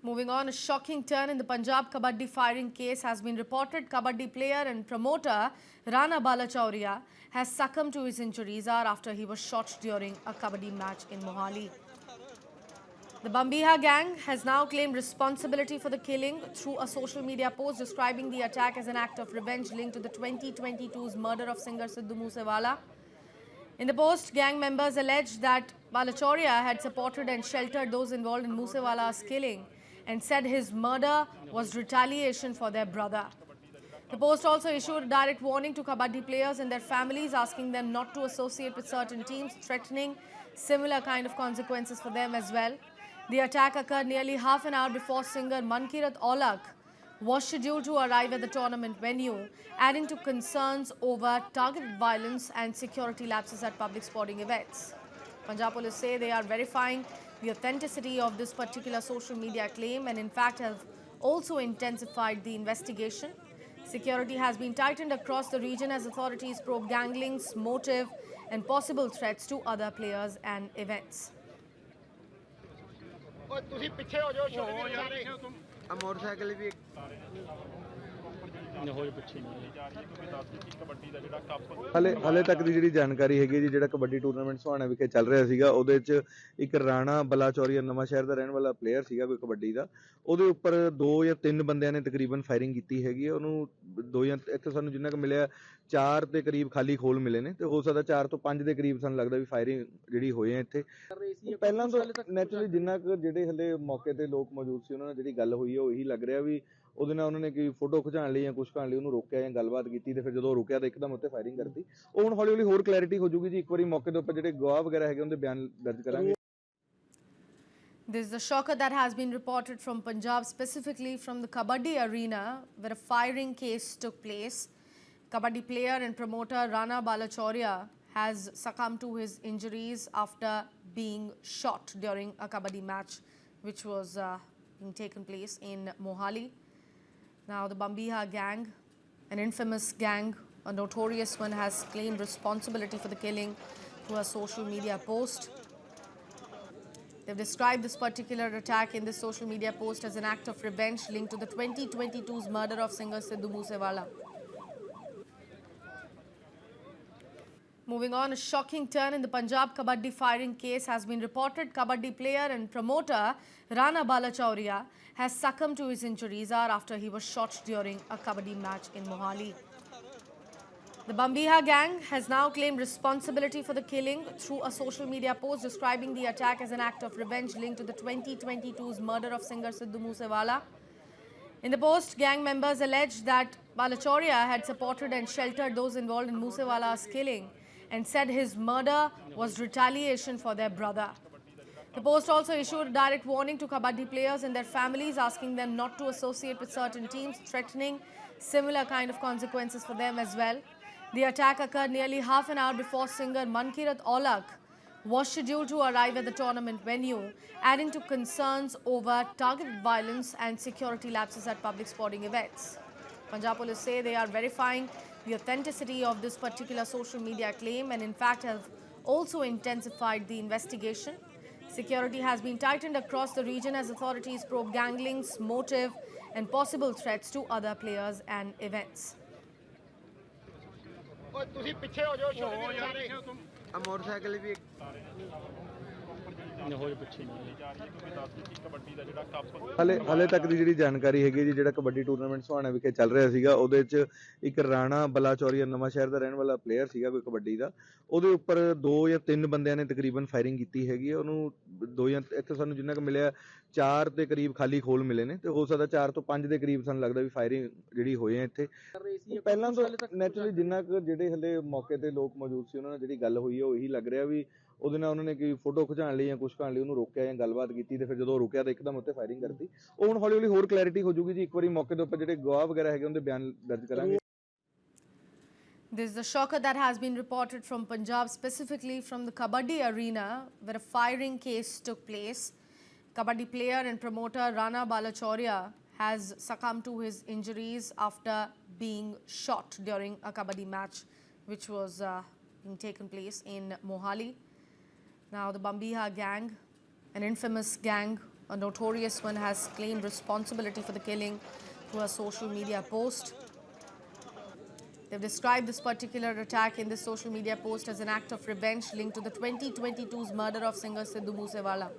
Moving on, a shocking turn in the Punjab Kabaddi firing case has been reported. Kabaddi player and promoter Rana Balachauria has succumbed to his injuries after he was shot during a Kabaddi match in Mohali. The Bambiha gang has now claimed responsibility for the killing through a social media post describing the attack as an act of revenge linked to the 2022's murder of singer Sidhu Moosewala. In the post, gang members alleged that Balachauria had supported and sheltered those involved in Moosewala's killing and said his murder was retaliation for their brother. The post also issued a direct warning to Kabaddi players and their families, asking them not to associate with certain teams, threatening similar kind of consequences for them as well. The attack occurred nearly half an hour before singer Mankirat Aulak was scheduled to arrive at the tournament venue, adding to concerns over targeted violence and security lapses at public sporting events. Punjab police say they are verifying the authenticity of this particular social media claim and in fact have also intensified the investigation. Security has been tightened across the region as authorities probe gang links, motive and possible threats to other players and events. Motorcycle भी ਹਾਲੇ ਤੱਕ ਦੀ ਜਿਹੜੀ ਜਾਣਕਾਰੀ ਹੈਗੀ ਜੀ, ਜਿਹੜਾ kabaddi tournament Sohana ਵਿਖੇ ਚੱਲ ਰਿਹਾ ਸੀਗਾ, ਉਹਦੇ 'ਚ ਇੱਕ ਰਾਣਾ ਬਲਾਚੌਰੀਆ ਨਵਾਂ ਸ਼ਹਿਰ ਦਾ ਰਹਿਣ ਵਾਲਾ ਪਲੇਅਰ ਸੀਗਾ ਕੋਈ ਕਬੱਡੀ ਦਾ। ਉਹਦੇ ਉੱਪਰ 2 ਜਾਂ 3 ਬੰਦਿਆਂ ਨੇ ਤਕਰੀਬਨ ਫਾਇਰਿੰਗ ਕੀਤੀ ਹੈਗੀ ਹੈ। ਉਹਨੂੰ 2 ਜਾਂ ਇੱਥੇ ਸਾਨੂੰ ਜਿੰਨਾ ਕੁ ਮਿਲਿਆ 4 ਦੇ ਕਰੀਬ ਖਾਲੀ ਖੋਲ ਮਿਲੇ ਨੇ ਤੇ ਹੋ ਸਕਦਾ 4 ਤੋਂ 5 ਦੇ ਕਰੀਬ ਸਾਨੂੰ ਲੱਗਦਾ ਵੀ ਫਾਇਰਿੰਗ ਜਿਹੜੀ ਹੋਈ ਹੈ ਇੱਥੇ। ਪਹਿਲਾਂ ਤੋਂ ਨੈਚੁਰਲੀ ਜਿੰਨਾ ਕੁ ਜਿਹੜੇ ਹਲੇ ਮੌਕੇ ਤੇ ਲੋਕ ਮੌਜੂਦ ਸੀ ਉਹਨਾਂ ਨਾਲ ਜਿਹੜੀ ਗੱਲ ਹੋਈ ਹੈ ਉਹ ਇਹੀ ਲੱਗ ਰਿਹਾ ਵੀ ਉਹਦੇ ਨਾਲ ਉਹਨਾਂ ਨੇ ਕੋਈ ਫੋਟੋ ਖਿਚਾਉਣ ਲਈ ਜਾਂ ਕੁਛ ਕਰਨ ਲਈ ਉਹਨੂੰ ਰੋਕਿਆ ਜਾਂ ਗੱਲਬਾਤ ਕੀਤੀ ਤੇ ਫਿਰ ਜਦੋਂ ਰੁਕਿਆ ਤਾਂ ਇੱਕਦਮ ਉੱਤੇ ਫਾਇਰਿੰਗ ਕਰਤੀ। ਉਹ ਹੁਣ ਹੌਲੀ ਹੌਲੀ ਹੋਰ ਕਲੈਰਿਟੀ ਹੋ ਜੂਗੀ ਜੀ। ਇੱਕ ਵਾਰੀ ਮੌਕੇ ਦੇ ਉੱਪਰ ਜਿਹੜੇ ਗਵਾਹ ਵਗੈਰਾ ਹੈਗੇ ਉਹਦੇ ਬਿਆਨ ਦਰਜ ਕਰਾਂਗੇ। This is the shocker that has been reported from Punjab, specifically from the Kabaddi arena, where a firing case took place. Kabaddi player and promoter Rana Balachauria has succumbed to his injuries after being shot during a Kabaddi match, which was being taken place in Mohali. Now, the Bambiha gang, an infamous gang, a notorious one, has claimed responsibility for the killing through a social media post. They've described this particular attack in this social media post as an act of revenge linked to the 2022's murder of singer Sidhu Moosewala. Moving on, a shocking turn in the Punjab Kabaddi firing case has been reported. Kabaddi player and promoter Rana Balachauria has succumbed to his injuries after he was shot during a Kabaddi match in Mohali. The Bambiha gang has now claimed responsibility for the killing through a social media post describing the attack as an act of revenge linked to the 2022's murder of singer Sidhu Moosewala. In the post, gang members alleged that Balachauria had supported and sheltered those involved in Moosewala's killing and said his murder was retaliation for their brother. The post also issued a direct warning to Kabaddi players and their families, asking them not to associate with certain teams, threatening similar kind of consequences for them as well. The attack occurred nearly half an hour before singer Mankirat Aulak was scheduled to arrive at the tournament venue, adding to concerns over targeted violence and security lapses at public sporting events. Punjab police say they are verifying the authenticity of this particular social media claim and in fact have also intensified the investigation. Security has been tightened across the region as authorities probe gang links, motive and possible threats to other players and events. Motorcycle भी ਹਾਲੇ ਤੱਕ ਦੀ ਜਿਹੜੀ ਜਾਣਕਾਰੀ ਹੈਗੀ ਜੀ, ਜਿਹੜਾ kabaddi tournament Sohana ਵਿਖੇ ਚੱਲ ਰਿਹਾ ਸੀਗਾ, ਉਹਦੇ 'ਚ ਇੱਕ ਰਾਣਾ ਬਲਾਚੌਰੀਆ ਨਵਾਂ ਸ਼ਹਿਰ ਦਾ ਰਹਿਣ ਵਾਲਾ ਪਲੇਅਰ ਸੀਗਾ ਕੋਈ ਕਬੱਡੀ ਦਾ। ਉਹਦੇ ਉੱਪਰ 2 ਜਾਂ 3 ਬੰਦਿਆਂ ਨੇ ਤਕਰੀਬਨ ਫਾਇਰਿੰਗ ਕੀਤੀ ਹੈਗੀ ਹੈ। ਉਹਨੂੰ 2 ਜਾਂ ਇੱਥੇ ਸਾਨੂੰ ਜਿੰਨਾ ਕੁ ਮਿਲਿਆ 4 ਦੇ ਕਰੀਬ ਖਾਲੀ ਖੋਲ ਮਿਲੇ ਨੇ ਤੇ ਹੋ ਸਕਦਾ 4 ਤੋਂ 5 ਦੇ ਕਰੀਬ ਸਾਨੂੰ ਲੱਗਦਾ ਵੀ ਫਾਇਰਿੰਗ ਜਿਹੜੀ ਹੋਈ ਹੈ ਇੱਥੇ। ਪਹਿਲਾਂ ਤੋਂ ਨੈਚੁਰਲੀ ਜਿੰਨਾ ਕੁ ਜਿਹੜੇ ਹਲੇ ਮੌਕੇ ਤੇ ਲੋਕ ਮੌਜੂਦ ਸੀ ਉਹਨਾਂ ਨਾਲ ਜਿਹੜੀ ਗੱਲ ਹੋਈ ਹੈ ਉਹ ਇਹੀ ਲੱਗ ਰਿਹਾ ਵੀ ਉਹਦੇ ਨਾਲ ਉਹਨਾਂ ਨੇ ਕੋਈ ਫੋਟੋ ਖਿਚਾਉਣ ਲਈ ਜਾਂ ਕੁਛ ਕਰਨ ਲਈ ਉਹਨੂੰ ਰੋਕਿਆ ਜਾਂ ਗੱਲਬਾਤ ਕੀਤੀ ਤੇ ਫਿਰ ਜਦੋਂ ਰੁਕਿਆ ਤਾਂ ਇੱਕਦਮ ਉੱਤੇ ਫਾਇਰਿੰਗ ਕਰਤੀ। ਉਹ ਹੁਣ ਹੌਲੀ ਹੌਲੀ ਹੋਰ ਕਲੈਰਿਟੀ ਹੋ ਜੂਗੀ ਜੀ। ਇੱਕ ਵਾਰੀ ਮੌਕੇ ਦੇ ਉੱਪਰ ਜਿਹੜੇ ਗਵਾਹ ਵਗੈਰਾ ਹੈਗੇ ਉਹਦੇ ਬਿਆਨ ਦਰਜ ਕਰਾਂਗੇ। This is the shocker that has been reported from Punjab, specifically from the Kabaddi arena, where a firing case took place. Kabaddi player and promoter Rana Balachauria has succumbed to his injuries after being shot during a Kabaddi match, which was being taken place in Mohali. Now, the Bambiha gang, an infamous gang, a notorious one, has claimed responsibility for the killing through a social media post. They've described this particular attack in this social media post as an act of revenge linked to the 2022's murder of singer Sidhu Moosewala.